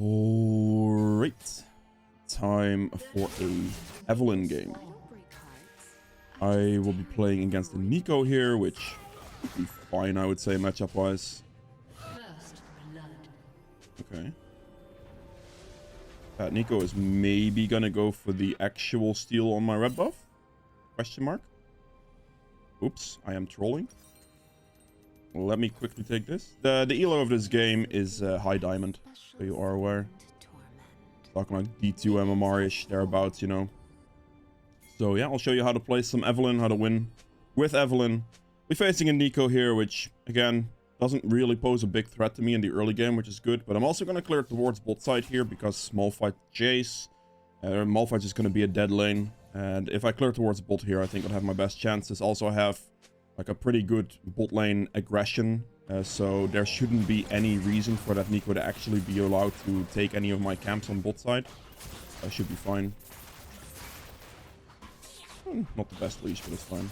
Alright. Time for a Evelynn game. I will be playing against a Nico here, which would be fine, I would say, matchup-wise. Okay. Nico is maybe gonna go for the actual steal on my red buff? Question mark. Oops, I am trolling. Let me quickly take this. The ELO of this game is high diamond, so you are aware. Talking like D2 MMR-ish, thereabouts, you know. So yeah, I'll show you how to play some Evelynn, how to win with Evelynn. We're facing a Nico here, which, again, doesn't really pose a big threat to me in the early game, which is good. But I'm also going to clear towards bot side here, because small fight Jace. Malphite is going to be a dead lane. And if I clear towards bot here, I think I'll have my best chances. Also, I have like a pretty good bot lane aggression. So there shouldn't be any reason for that Nico to actually be allowed to take any of my camps on bot side. I should be fine. Not the best leash, but it's fine.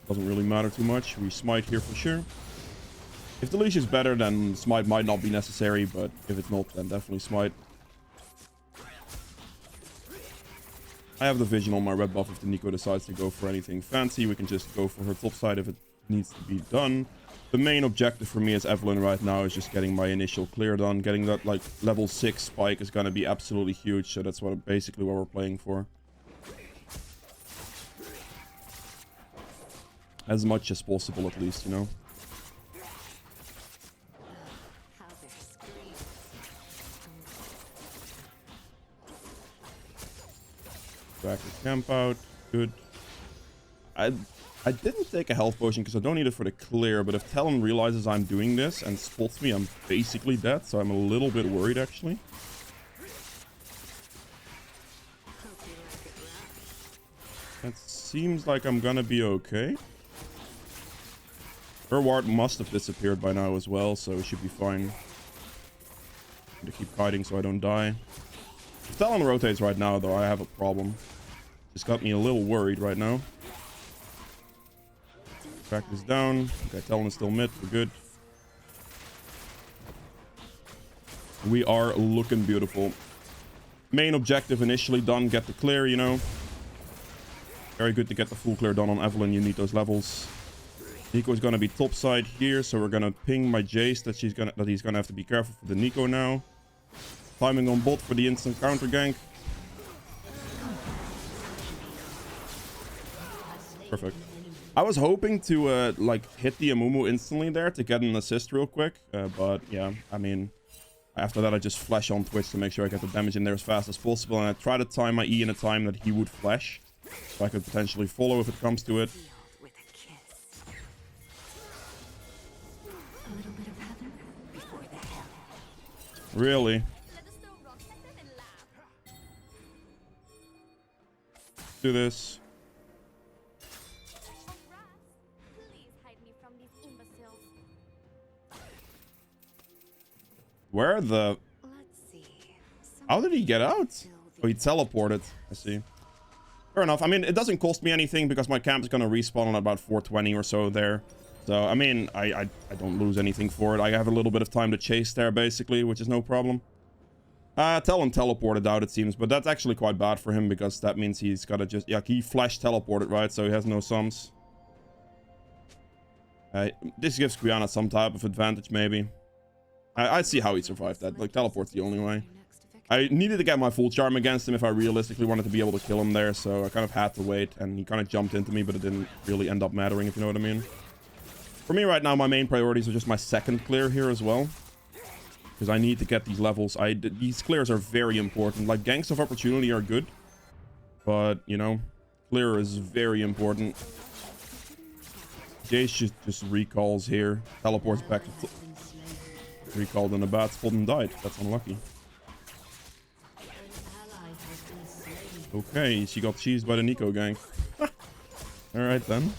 Doesn't really matter too much. We smite here for sure. If the leash is better, then smite might not be necessary, but if it's not, then definitely smite. I have the vision on my red buff. If the Nico decides to go for anything fancy, we can just go for her top side if it needs to be done. The main objective for me as Evelynn right now is just getting my initial clear done. Getting that like level 6 spike is going to be absolutely huge, so that's basically what we're playing for. As much as possible, at least, you know. Drag the camp out. Good. I didn't take a health potion because I don't need it for the clear, but if Talon realizes I'm doing this and spots me, I'm basically dead, so I'm a little bit worried, actually. It seems like I'm gonna be okay. Her ward must have disappeared by now as well, so it should be fine. I'm gonna keep hiding so I don't die. If Talon rotates right now, though, I have a problem. Just got me a little worried right now. Track this down. Okay, Talon is still mid. We're good. We are looking beautiful. Main objective initially done. Get the clear, you know. Very good to get the full clear done on Evelynn. You need those levels. Nico is gonna be top side here, so we're gonna ping my Jace that he's gonna have to be careful for the Nico now. Timing on bot for the instant counter gank. Perfect. I was hoping to like hit the Amumu instantly there to get an assist real quick, but yeah, I mean, after that I just flash on Twitch to make sure I get the damage in there as fast as possible, and I try to time my E in a time that he would flash, so I could potentially follow if it comes to it. Really? Do this. Where the... How did he get out? Oh, he teleported. I see. Fair enough. I mean, it doesn't cost me anything because my camp is going to respawn on about 420 or so there. So, I mean, I don't lose anything for it. I have a little bit of time to chase there, basically, which is no problem. Talon teleported out, it seems, but that's actually quite bad for him because that means he's got to just... Yeah, he flash teleported, right? So he has no sums. This gives Quiana some type of advantage, maybe. I see how he survived that. Like, teleport's the only way. I needed to get my full charm against him if I realistically wanted to be able to kill him there, so I kind of had to wait, and he kind of jumped into me, but it didn't really end up mattering, if you know what I mean. For me right now, my main priorities are just my second clear here as well. Because I need to get these levels. These clears are very important. Like, ganks of opportunity are good. But, you know, clear is very important. Jace just recalls here. Teleports back to... Recalled in a bad spot and died. That's unlucky. Okay, she got cheesed by the Nico gank. Alright then.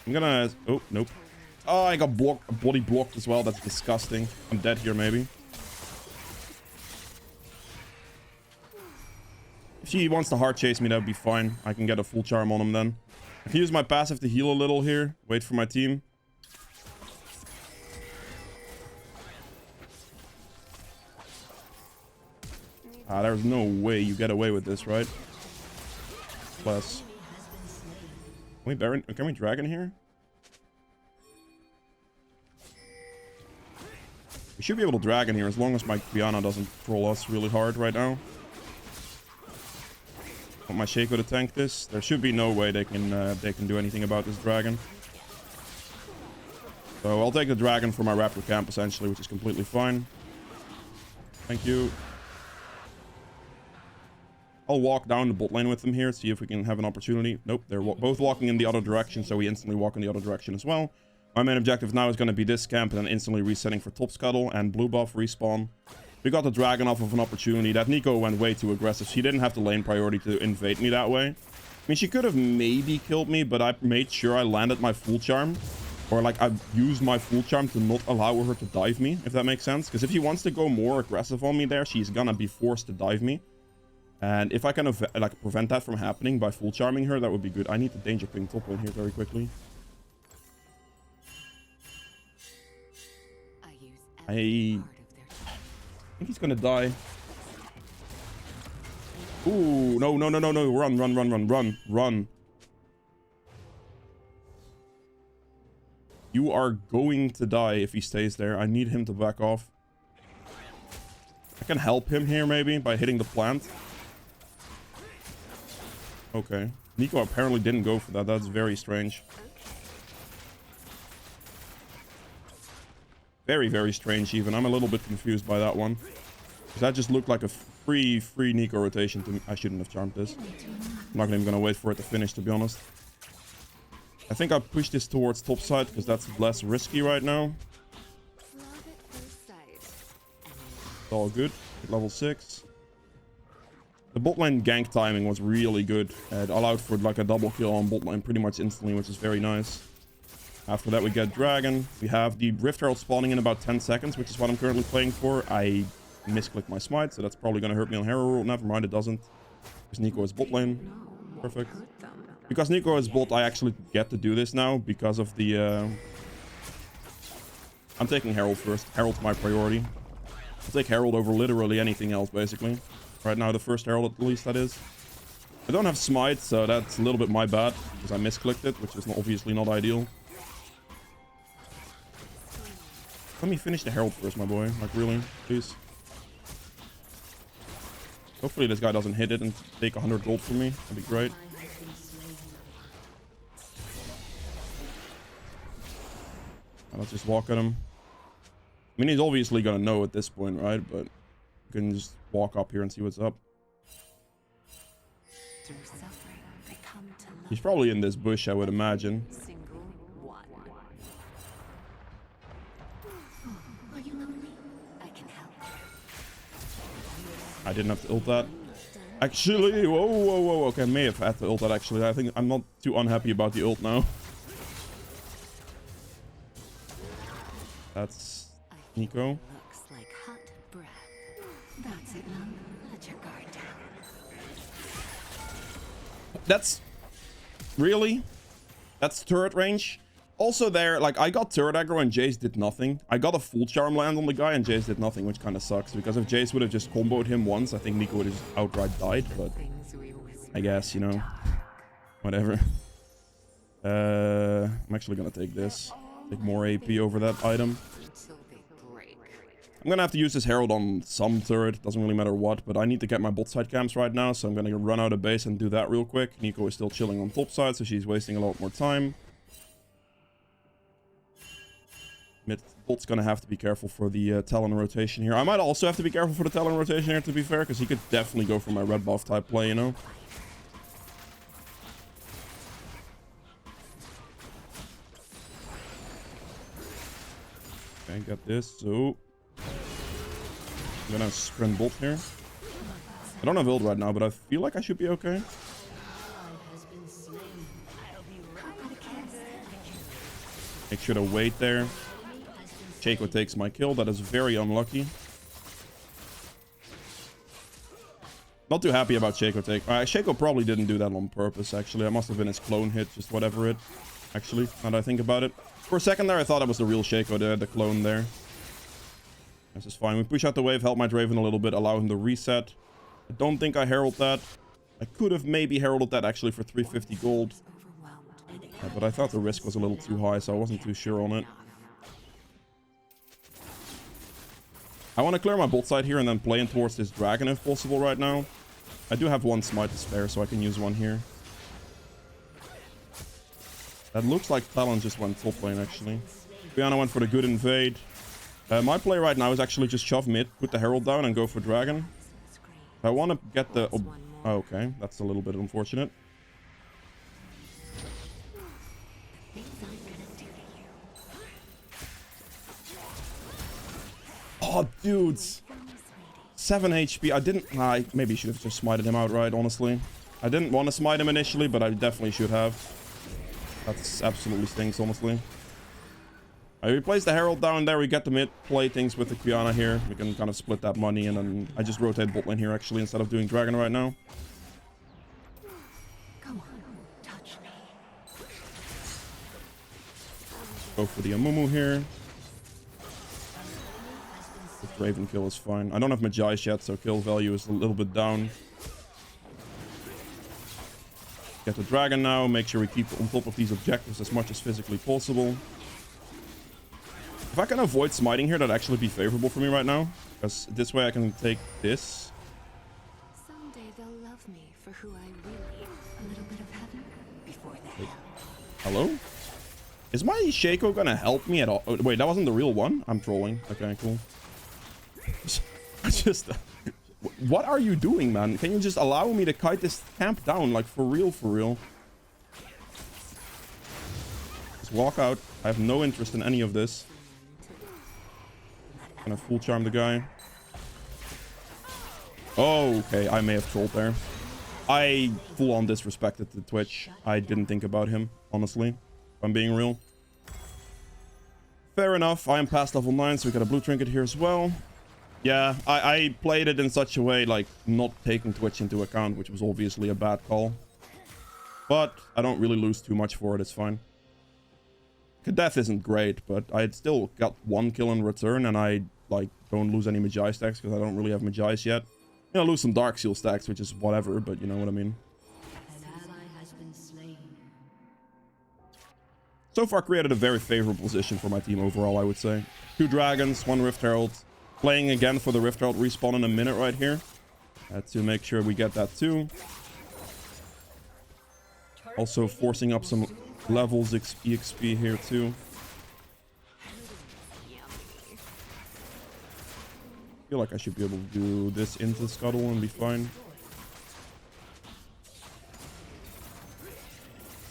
I'm gonna... Oh, nope. Oh, I got body blocked as well. That's disgusting. I'm dead here, maybe. If he wants to hard chase me, that would be fine. I can get a full charm on him then. I can use my passive to heal a little here. Wait for my team. There's no way you get away with this, right? Plus. Can we dragon here? We should be able to dragon here as long as my Kiana doesn't troll us really hard right now. Want my Shaco to tank this. There should be no way they can do anything about this dragon. So I'll take the dragon for my raptor camp essentially, which is completely fine. Thank you. I'll walk down the bot lane with them here, see if we can have an opportunity. Nope, they're both walking in the other direction, so we instantly walk in the other direction as well. My main objective now is going to be this camp and then instantly resetting for top scuttle and blue buff respawn. We got the dragon off of an opportunity. That Nico went way too aggressive. She didn't have the lane priority to invade me that way. I mean, she could have maybe killed me, but I made sure I landed my full charm. Or like I used my full charm to not allow her to dive me, if that makes sense. Because if she wants to go more aggressive on me there, she's gonna be forced to dive me. And if I can like prevent that from happening by full charming her, that would be good. I need to danger ping top lane here very quickly. I think he's gonna die. Ooh, no. Run. You are going to die if he stays there. I need him to back off. I can help him here maybe by hitting the plant. Okay. Nico apparently didn't go for that. That's very strange. Very, very strange even. I'm a little bit confused by that one. Because that just looked like a free Nico rotation to me. I shouldn't have charmed this. I'm not even going to wait for it to finish, to be honest. I think I push this towards top side because that's less risky right now. It's all good. Level 6. The bot lane gank timing was really good. It allowed for like a double kill on bot lane pretty much instantly, which is very nice. After that we get dragon. We have the Rift Herald spawning in about 10 seconds, which is what I'm currently playing for. I misclicked my smite, so that's probably going to hurt me on Herald. Never mind, it doesn't. Because Nico is bot lane. Perfect. Because Nico is bot, I actually get to do this now because of the... I'm taking Herald first. Herald's my priority. I'll take Herald over literally anything else, basically. Right now, the first Herald, at least, that is. I don't have smite, so that's a little bit my bad. Because I misclicked it, which is obviously not ideal. Let me finish the Herald first, my boy. Like, really? Please. Hopefully this guy doesn't hit it and take 100 gold from me. That'd be great. Let's just walk at him. I mean, he's obviously gonna know at this point, right? But you can just walk up here and see what's up. He's probably in this bush, I would imagine. I didn't have to ult that. Actually, whoa. Okay, I may have had to ult that actually. I think I'm not too unhappy about the ult now. That's Nico. Looks like hot breath. That's it. Let your guard down. That's really? That's turret range. Also there, like, I got turret aggro and Jace did nothing. I got a full charm land on the guy and Jace did nothing, which kind of sucks. Because if Jace would have just comboed him once, I think Nico would have just outright died. But I guess, you know, whatever. I'm actually gonna take this. Take more AP over that item. I'm gonna have to use this Herald on some turret. Doesn't really matter what, but I need to get my bot side camps right now. So I'm gonna run out of base and do that real quick. Nico is still chilling on top side, so she's wasting a lot more time. Mid bot's gonna have to be careful for the Talon rotation here. I might also have to be careful for the Talon rotation here, to be fair, because he could definitely go for my red buff type play, you know. Okay, got this. So I'm gonna sprint bot here. I don't have ult right now, but I feel like I should be okay. Make sure to wait there. Shaco takes my kill. That is very unlucky. Not too happy about Shaco take. Shaco probably didn't do that on purpose, actually. That must have been his clone hit, just whatever it. Actually, now that I think about it. For a second there, I thought it was the real Shaco, the clone there. This is fine. We push out the wave, help my Draven a little bit, allow him to reset. I don't think I herald that. I could have maybe heralded that actually for 350 gold. But I thought the risk was a little too high, so I wasn't too sure on it. I want to clear my bot side here and then play in towards this dragon if possible right now. I do have one smite to spare, so I can use one here. That looks like Talon just went top lane, actually. Brianna went for the good invade. My play right now is actually just shove mid, put the Herald down, and go for dragon. I want to get the... Oh, okay, that's a little bit unfortunate. Oh, dudes. 7 HP. I didn't... I maybe should have just smited him outright, honestly. I didn't want to smite him initially, but I definitely should have. That's absolutely stinks, honestly. We place the Herald down there. We get the mid play things with the Qiyana here. We can kind of split that money, and then I just rotate bot lane here, actually, instead of doing dragon right now. Come on, touch me. Go for the Amumu here. This Raven kill is fine. I don't have Magi's yet, so kill value is a little bit down. Get the dragon now. Make sure we keep on top of these objectives as much as physically possible. If I can avoid smiting here, that'd actually be favorable for me right now. Because this way I can take this. Someday they'll love me for who I really am. A little bit of heaven before the hell. Hello? Is my Shaco gonna help me at all? Oh, wait, that wasn't the real one? I'm trolling. Okay, cool. I just... What are you doing, man? Can you just allow me to kite this camp down? Like, for real, for real. Just walk out. I have no interest in any of this. Gonna full charm the guy. Oh, okay. I may have trolled there. I full on disrespected the Twitch. I didn't think about him, honestly. If I'm being real. Fair enough. I am past level 9, so we got a blue trinket here as well. Yeah, I played it in such a way, like, not taking Twitch into account, which was obviously a bad call. But I don't really lose too much for it. It's fine. Death isn't great, but I still got 1 kill in return, and I, like, don't lose any Magi stacks because I don't really have Magi's yet. You know, lose some Dark Seal stacks, which is whatever, but you know what I mean. An ally has been slain. So far, created a very favorable position for my team overall, I would say. 2 dragons, 1 Rift Herald. Playing again for the Rift Herald respawn in a minute right here. To make sure we get that too. Also forcing up some levels EXP here too. I feel like I should be able to do this into Scuttle and be fine.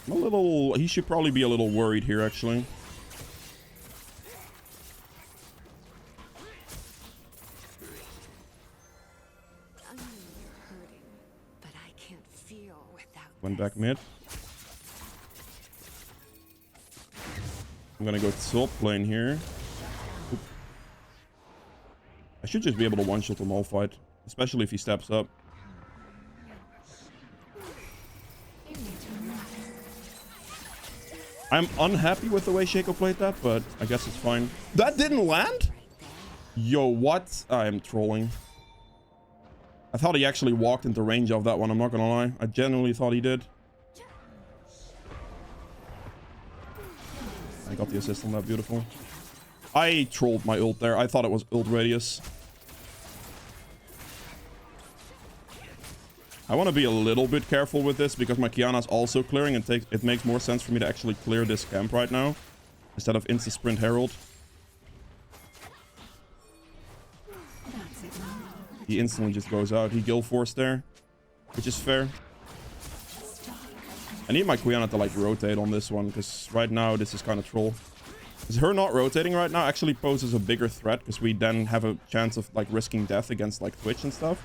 I'm a little... He should probably be a little worried here, actually. Went back mid. I'm gonna go top lane here. Oop. I should just be able to one-shot him all fight, especially if he steps up. I'm unhappy with the way Shaco played that, but I guess it's fine. That didn't land? Yo, what? I am trolling. I thought he actually walked into range of that one, I'm not gonna lie. I genuinely thought he did. I got the assist on that, beautiful. I trolled my ult there. I thought it was ult radius. I want to be a little bit careful with this because my Qiyana's also clearing and it makes more sense for me to actually clear this camp right now instead of insta-sprint Herald. He instantly just goes out. He gill forced there, which is fair. I need my Qiyana to like rotate on this one because right now this is kind of troll. Because her not rotating right now actually poses a bigger threat because we then have a chance of like risking death against like Twitch and stuff,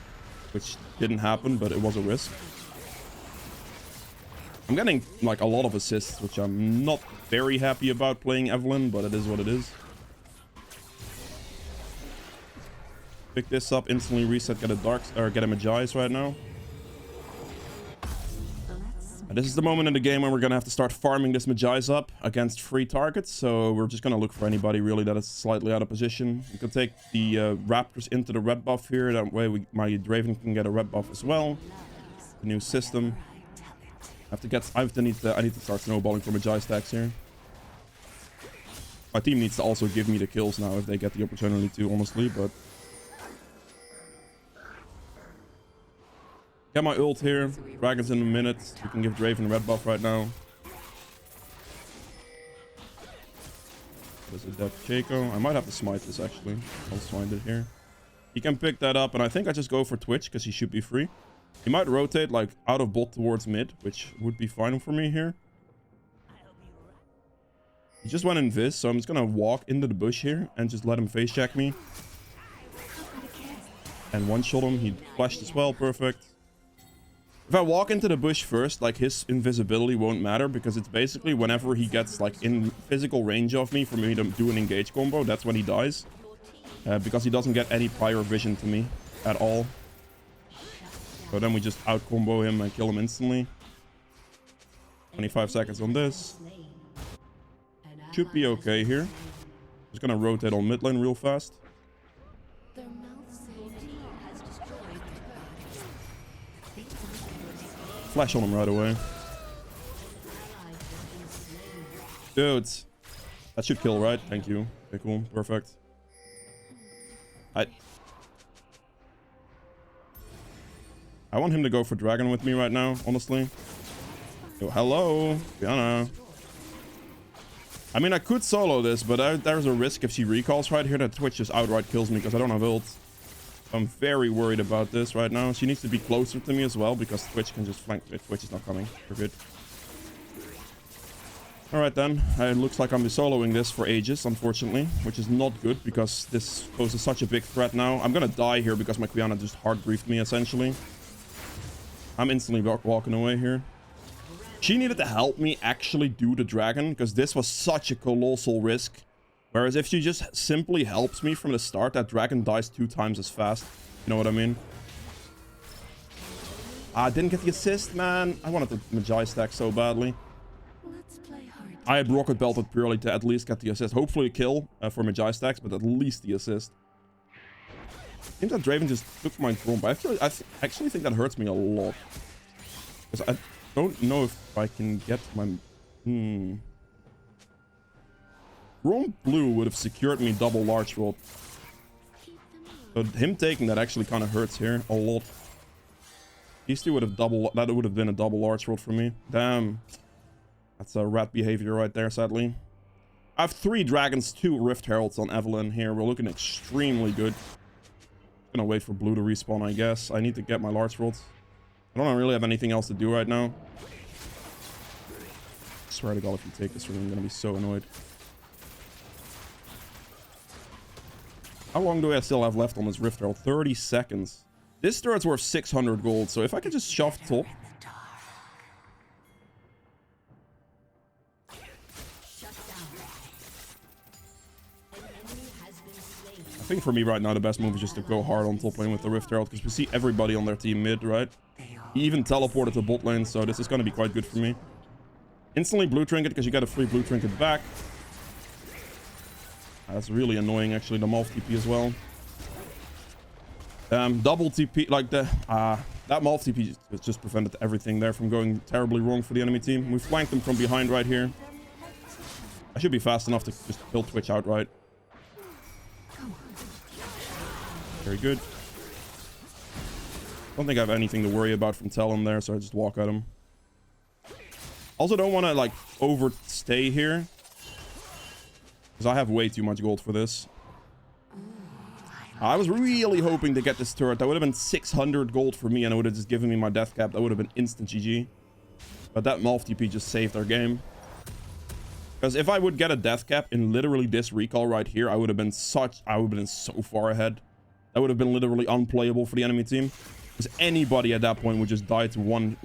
which didn't happen, but it was a risk. I'm getting like a lot of assists, which I'm not very happy about playing Evelynn, but it is what it is. Pick this up, instantly reset, get a dark or get a Magi's right now. And this is the moment in the game when we're gonna have to start farming this Magi's up against free targets. So we're just gonna look for anybody really that is slightly out of position. You can take the Raptors into the red buff here. That way my Draven can get a red buff as well. The new system. I need to start snowballing for Magi stacks here. My team needs to also give me the kills now if they get the opportunity to, honestly, but get my ult here. Dragons in a minute. We can give Draven red buff right now. There's a dead Keiko. I might have to smite this actually. I'll smite it here. He can pick that up, and I think I just go for Twitch because he should be free. He might rotate like out of bot towards mid, which would be fine for me here. He just went invis, so I'm just gonna walk into the bush here and just let him face check me. And one shot him. He flashed as well. Perfect. If I walk into the bush first, like his invisibility won't matter because it's basically whenever he gets like in physical range of me for me to do an engage combo, that's when he dies. Because he doesn't get any prior vision to me at all. So then we just out combo him and kill him instantly. 25 seconds on this. Should be okay here. Just gonna rotate on mid lane real fast. Flash on him right away. Dudes. That should kill, right? Thank you. Okay, cool. Perfect. I want him to go for dragon with me right now, honestly. Yo, hello, Diana. I mean, I could solo this, but there's a risk if she recalls right here that Twitch just outright kills me because I don't have ult. I'm very worried about this right now. She needs to be closer to me as well because Twitch can just flank me. Twitch is not coming. We're good. Alright then. It looks like I'm soloing this for ages, unfortunately, which is not good because this poses such a big threat now. I'm gonna die here because my Quiana just hard briefed me, essentially. I'm instantly walking away here. She needed to help me actually do the dragon because this was such a colossal risk. Whereas if she just simply helps me from the start, that dragon dies 2 times as fast. You know what I mean? I didn't get the assist, man. I wanted the Magi stack so badly. I had rocket belted purely to at least get the assist. Hopefully a kill for Magi stacks, but at least the assist. Seems that Draven just took my throne, but I actually think that hurts me a lot. Because I don't know if I can get my... Rome Blue would have secured me double large rod. So him taking that actually kind of hurts here a lot. These two would have that would have been a double large rod for me. Damn. That's a rat behavior right there, sadly. I have 3 dragons, 2 Rift Heralds on Evelynn here. We're looking extremely good. Gonna wait for blue to respawn, I guess. I need to get my large rods. I don't really have anything else to do right now. I swear to God, if you take this from me, I'm gonna be so annoyed. How long do I still have left on this Rift Herald? 30 seconds. This turret's worth 600 gold, so if I can just shove top. I think for me right now, the best move is just to go hard on top lane with the Rift Herald, because we see everybody on their team mid, right? He even teleported to bot lane, so this is going to be quite good for me. Instantly blue trinket, because you get a free blue trinket back. That's really annoying, actually, the Malf TP as well. Double TP, like that Malf TP just prevented everything there from going terribly wrong for the enemy team. We flanked them from behind right here. I should be fast enough to just kill Twitch outright. Very good. Don't think I have anything to worry about from Talon there, so I just walk at him. Also don't want to, like, overstay here. Because I have way too much gold for this. I was really hoping to get this turret. That would have been 600 gold for me, and it would have just given me my death cap. That would have been instant GG. But that Malf TP just saved our game. Because if I would get a death cap in literally this recall right here, I would have been so far ahead. That would have been literally unplayable for the enemy team. Because anybody at that point would just die to one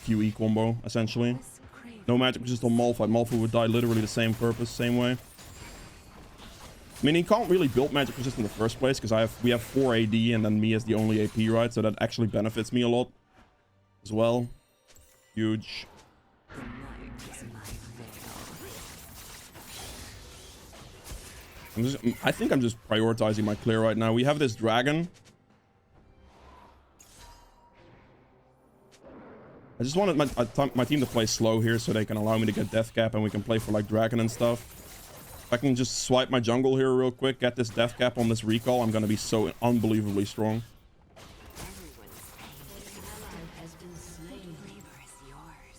QE combo, essentially. No magic, just on Malphite. Malphite would die literally the same purpose, same way. I mean, he can't really build magic resist in the first place because we have 4 AD and then me as the only AP, right? So that actually benefits me a lot as well. Huge. I think I'm just prioritizing my clear right now. We have this dragon. I just wanted my team to play slow here so they can allow me to get death cap and we can play for like dragon and stuff. If I can just swipe my jungle here real quick, get this death cap on this recall, I'm gonna be so unbelievably strong.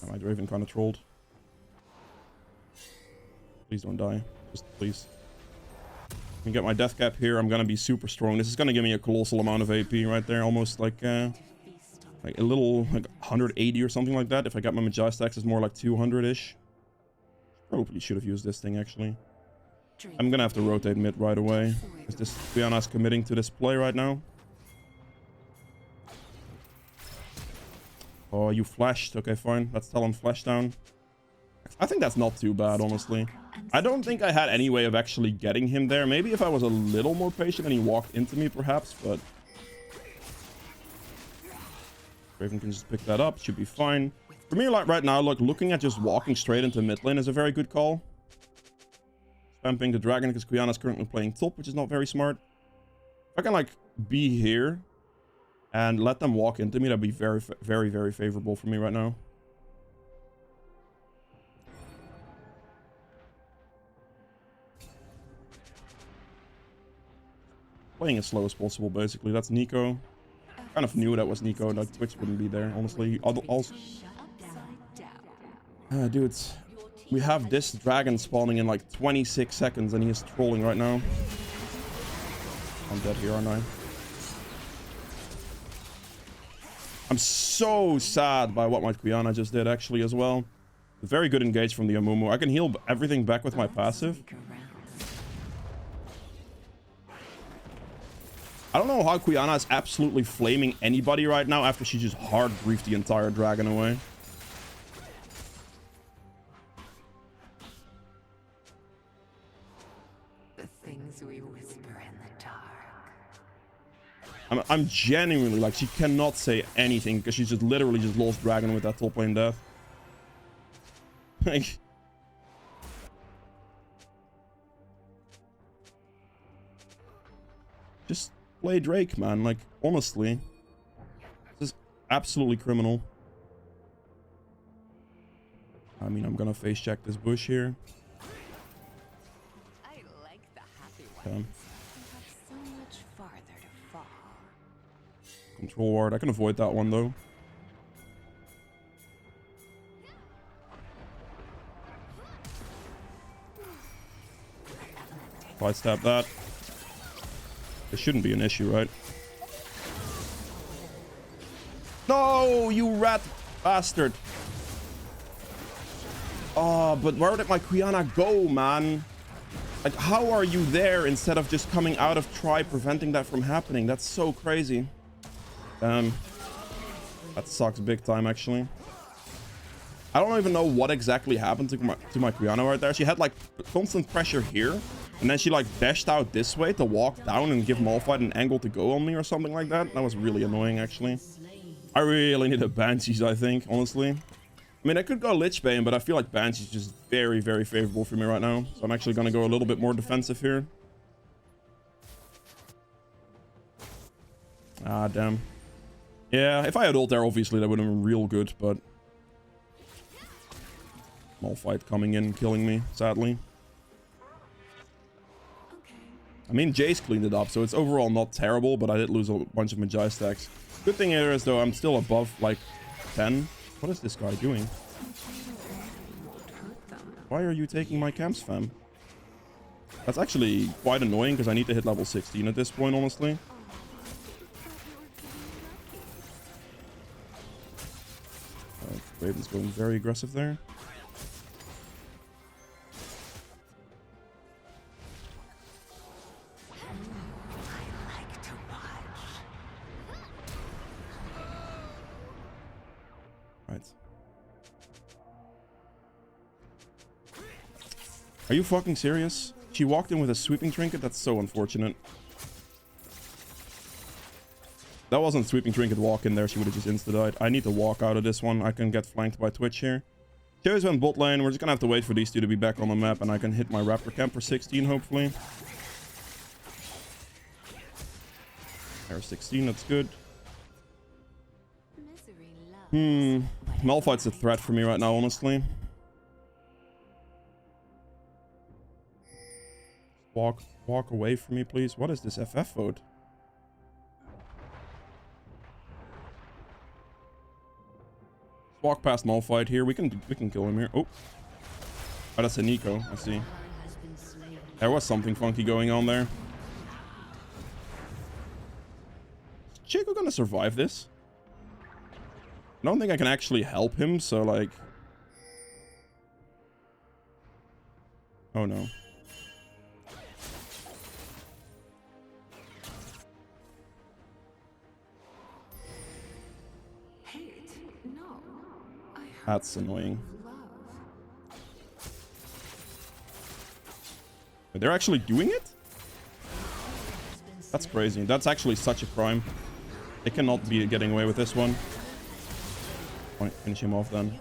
Oh, my Draven kind of trolled. Please don't die. Just please. I can get my death cap here. I'm gonna be super strong. This is gonna give me a colossal amount of AP right there, almost like a little like 180 or something like that. If I got my Magi stacks, it's more like 200-ish. Probably should have used this thing actually. I'm gonna have to rotate mid right away. Is this Quiana's committing to this play right now? Oh, you flashed. Okay, fine. Let's tell him flash down. I think that's not too bad, honestly. I don't think I had any way of actually getting him there. Maybe if I was a little more patient and he walked into me, perhaps, but... Raven can just pick that up. Should be fine. For me, like right now, look, looking at just walking straight into mid lane is a very good call. Spamping the dragon because Quiana's currently playing top, which is not very smart. If I can, like, be here and let them walk into me, that'd be very, very, very favorable for me right now. Playing as slow as possible, basically. That's Nico. Kind of knew that was Nico. Like, Twitch wouldn't be there, honestly. Also, dudes, we have this dragon spawning in like 26 seconds, and he is trolling right now. I'm dead here, aren't I? I'm so sad by what my Quiana just did, actually, as well. Very good engage from the Amumu. I can heal everything back with my passive. I don't know how Quiana is absolutely flaming anybody right now after she just hard griefed the entire dragon away. The things we whisper in the dark. I'm genuinely like, she cannot say anything because she's just literally just lost dragon with that top lane death. Like, just play Drake, man. Like, honestly, this is absolutely criminal. I mean, I'm gonna face check this bush here. I like the happy ones. Okay. Have so much farther to fall. Control ward. I can avoid that one though. If I stab that, it shouldn't be an issue, right? No, you rat bastard. Oh, but where did my Quiana go, man? Like, how are you there instead of just coming out of try preventing that from happening? That's so crazy. That sucks big time, actually. I don't even know what exactly happened to my Quiana right there. She had like constant pressure here, and then she like dashed out this way to walk down and give Malphite an angle to go on me or something like that. That was really annoying, actually. I really need a Banshees, I think, honestly. I mean, I could go Lich Bane, but I feel like Banshees is just very, very favorable for me right now. So I'm actually going to go a little bit more defensive here. Ah, damn. Yeah, if I had ult there, obviously, that would have been real good, but... Malphite coming in, killing me, sadly. I mean, Jace cleaned it up, so it's overall not terrible, but I did lose a bunch of Magi stacks. Good thing here is, though, I'm still above, like, 10. What is this guy doing? Why are you taking my camps, fam? That's actually quite annoying, because I need to hit level 16 at this point, honestly. Raven's going very aggressive there. Right. Are you fucking serious? She walked in with a sweeping trinket. That's so unfortunate. That wasn't sweeping trinket walk in there. She would have just insta-died. I need to walk out of this one. I can get flanked by Twitch here. Choice went bot lane. We're just gonna have to wait for these two to be back on the map, and I can hit my raptor camp for 16, hopefully. There's 16, that's good. Malphite's a threat for me right now, honestly. Walk away from me, please. What is this FF vote? Walk past Malphite here. We can kill him here. Oh, that's a Nico. I see. There was something funky going on there. Is Chico gonna survive this? I don't think I can actually help him, so like... Oh no. That's annoying. But they're actually doing it? That's crazy. That's actually such a crime. They cannot be getting away with this one. Point, finish him off then.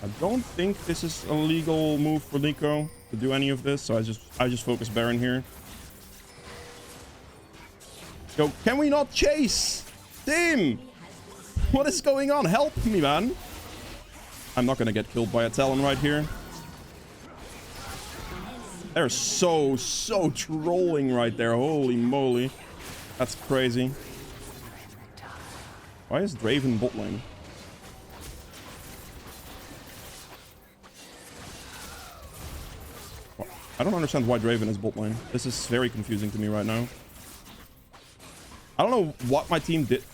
I don't think this is a legal move for Nico to do any of this, so I just focus Baron here. Yo, can we not chase? Team! What is going on? Help me, man. I'm not gonna get killed by a Talon right here. They're so trolling right there. Holy moly. That's crazy. Why is Draven bot lane? I don't understand why Draven is bot lane. This is very confusing to me right now. I don't know what my team did.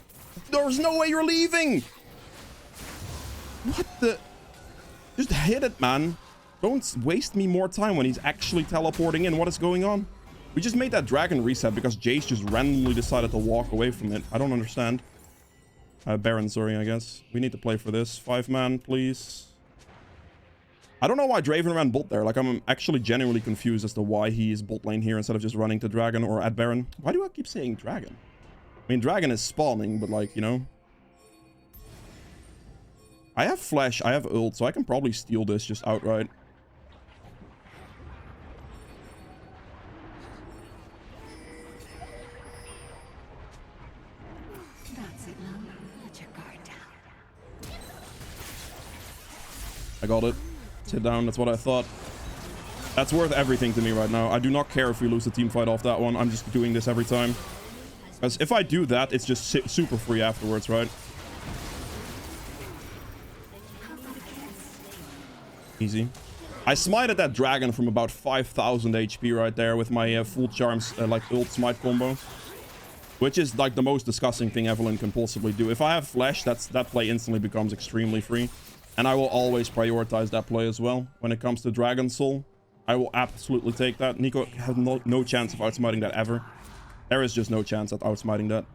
There's no way you're leaving! What the... Just hit it, man. Don't waste me more time when he's actually teleporting in. What is going on? We just made that dragon reset because Jace just randomly decided to walk away from it. I don't understand. Baron, sorry, I guess. We need to play for this. 5-man, please. I don't know why Draven ran bot there. Like, I'm actually genuinely confused as to why he is bot lane here instead of just running to dragon or at Baron. Why do I keep saying dragon? I mean, dragon is spawning, but like, you know. I have flash, I have ult, so I can probably steal this just outright. That's it, love. Let your guard down. I got it. Sit down, that's what I thought. That's worth everything to me right now. I do not care if we lose the team fight off that one. I'm just doing this every time. Because if I do that, it's just super free afterwards, right? Easy. I smited that dragon from about 5,000 HP right there with my full charms, like ult smite combo. Which is like the most disgusting thing Evelynn can possibly do. If I have flash, that play instantly becomes extremely free. And I will always prioritize that play as well. When it comes to Dragon Soul, I will absolutely take that. Nico has no chance of outsmiting that ever. There is just no chance of outsmiting that.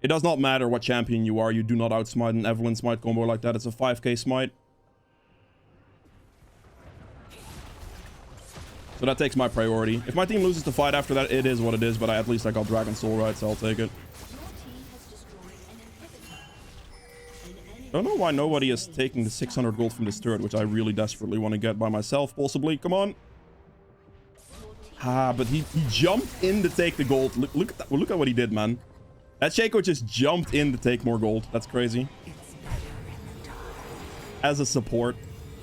It does not matter what champion you are. You do not outsmite an Evelynn smite combo like that. It's a 5k smite. So that takes my priority. If my team loses the fight after that, it is what it is. But at least I got Dragon Soul right, so I'll take it. Don't know why nobody is taking the 600 gold from this turret, which I really desperately want to get by myself, possibly. Come on. Ah, but he jumped in to take the gold. Look at that. Look at what he did, man. That Shaco just jumped in to take more gold. That's crazy. As a support.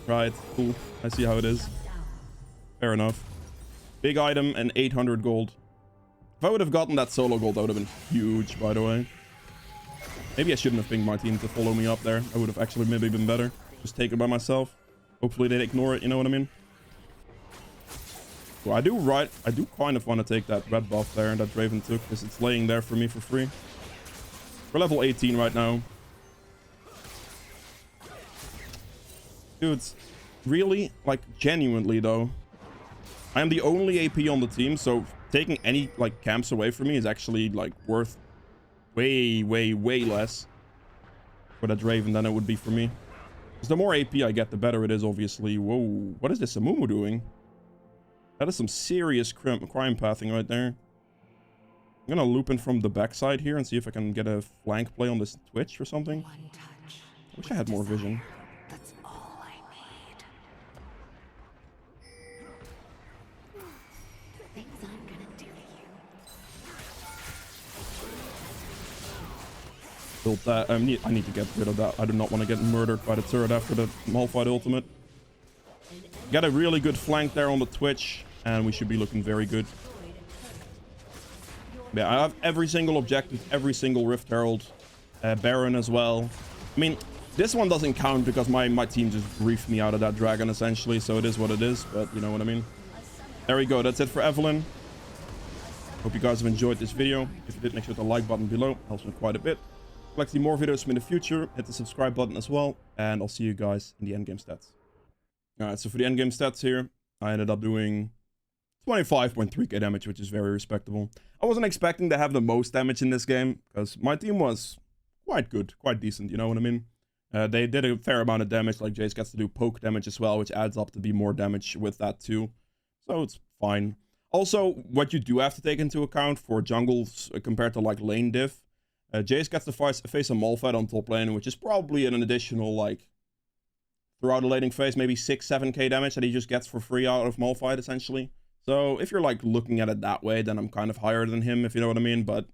Right. Cool. I see how it is. Fair enough. Big item and 800 gold. If I would have gotten that solo gold, that would have been huge, by the way. Maybe I shouldn't have pinged my team to follow me up there. I would have actually maybe been better. Just take it by myself. Hopefully they'd ignore it, you know what I mean? So I do kind of want to take that red buff there that Draven took, because it's laying there for me for free. We're level 18 right now. Dudes, really? Like, genuinely, though. I am the only AP on the team, so taking any, like, camps away from me is actually, like, worth way less for that Draven than it would be for me. Because the more AP I get, the better it is, obviously. Whoa, what is this Amumu doing? That is some serious crime pathing right there. I'm gonna loop in from the backside here and see if I can get a flank play on this Twitch or something. One touch. I wish I had more vision. That's all I need. Things I'm gonna do to you. Built that. I need to get rid of that. I do not want to get murdered by the turret after the Malphite ultimate. Got a really good flank there on the Twitch, and we should be looking very good. Yeah, I have every single objective, every single Rift Herald, Baron as well. I mean, this one doesn't count because my team just griefed me out of that dragon, essentially, so it is what it is, but you know what I mean. There we go, that's it for Evelynn. Hope you guys have enjoyed this video. If you did, make sure to hit the like button below, helps me quite a bit. If you'd like to see more videos from me in the future, hit the subscribe button as well, and I'll see you guys in the endgame stats. Alright, so for the endgame stats here, I ended up doing 25.3k damage, which is very respectable. I wasn't expecting to have the most damage in this game, because my team was quite good, quite decent, you know what I mean? They did a fair amount of damage, like Jace gets to do poke damage as well, which adds up to be more damage with that too. So it's fine. Also, what you do have to take into account for jungles compared to like lane diff, Jace gets to face a Malphite on top lane, which is probably an additional like, throughout the laning phase, maybe 6-7k damage that he just gets for free out of Malphite essentially. So if you're like looking at it that way, then I'm kind of higher than him, if you know what I mean. But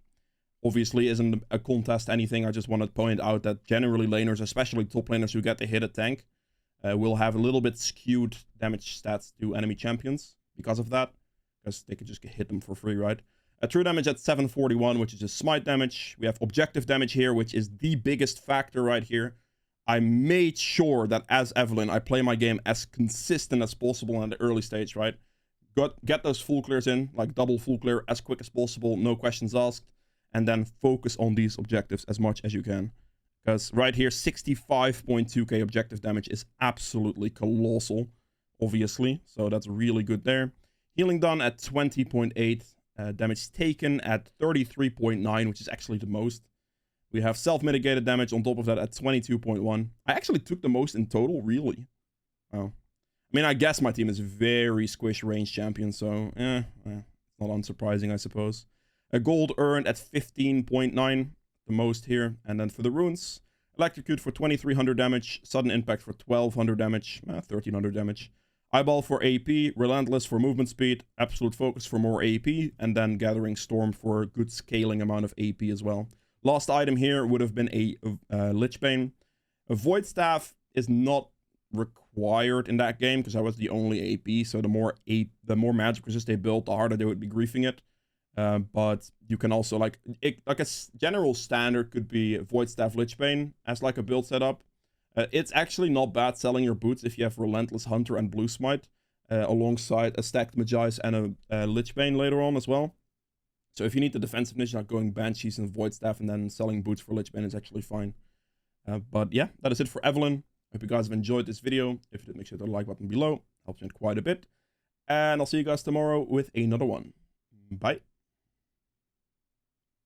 obviously isn't a contest anything. I just want to point out that generally laners, especially top laners who get to hit a tank, will have a little bit skewed damage stats to enemy champions because of that. Because they could just hit them for free, right? True damage at 741, which is just smite damage. We have objective damage here, which is the biggest factor right here. I made sure that as Evelynn, I play my game as consistent as possible in the early stage, right? Get those full clears in, like double full clear as quick as possible, no questions asked, and then focus on these objectives as much as you can. Because right here, 65.2k objective damage is absolutely colossal, obviously, so that's really good there. Healing done at 20.8, damage taken at 33.9, which is actually the most. We have self-mitigated damage on top of that at 22.1. I actually took the most in total, really. Oh. I mean, I guess my team is very squish range champion, so it's not unsurprising, I suppose. A gold earned at 15.9, the most here. And then for the runes, Electrocute for 2300 damage, Sudden Impact for 1200 damage, 1300 damage. Eyeball for AP, Relentless for movement speed, Absolute Focus for more AP, and then Gathering Storm for a good scaling amount of AP as well. Last item here would have been a Lich Bane. A Void Staff is not required in that game because I was the only AP, so the more magic resist they built, the harder they would be griefing it. But you can also like a general standard could be Void Staff Lich Bane as like a build setup. It's actually not bad selling your boots if you have Relentless Hunter and Blue Smite alongside a stacked Magi's and a Lich Bane later on as well. So if you need the defensive niche, like going Banshees and Void Staff and then selling boots for Lich Bane is actually fine. But yeah, that is it for Evelynn. Hope you guys have enjoyed this video. If you did, make sure to hit the like button below. Helps me out quite a bit. And I'll see you guys tomorrow with another one. Bye.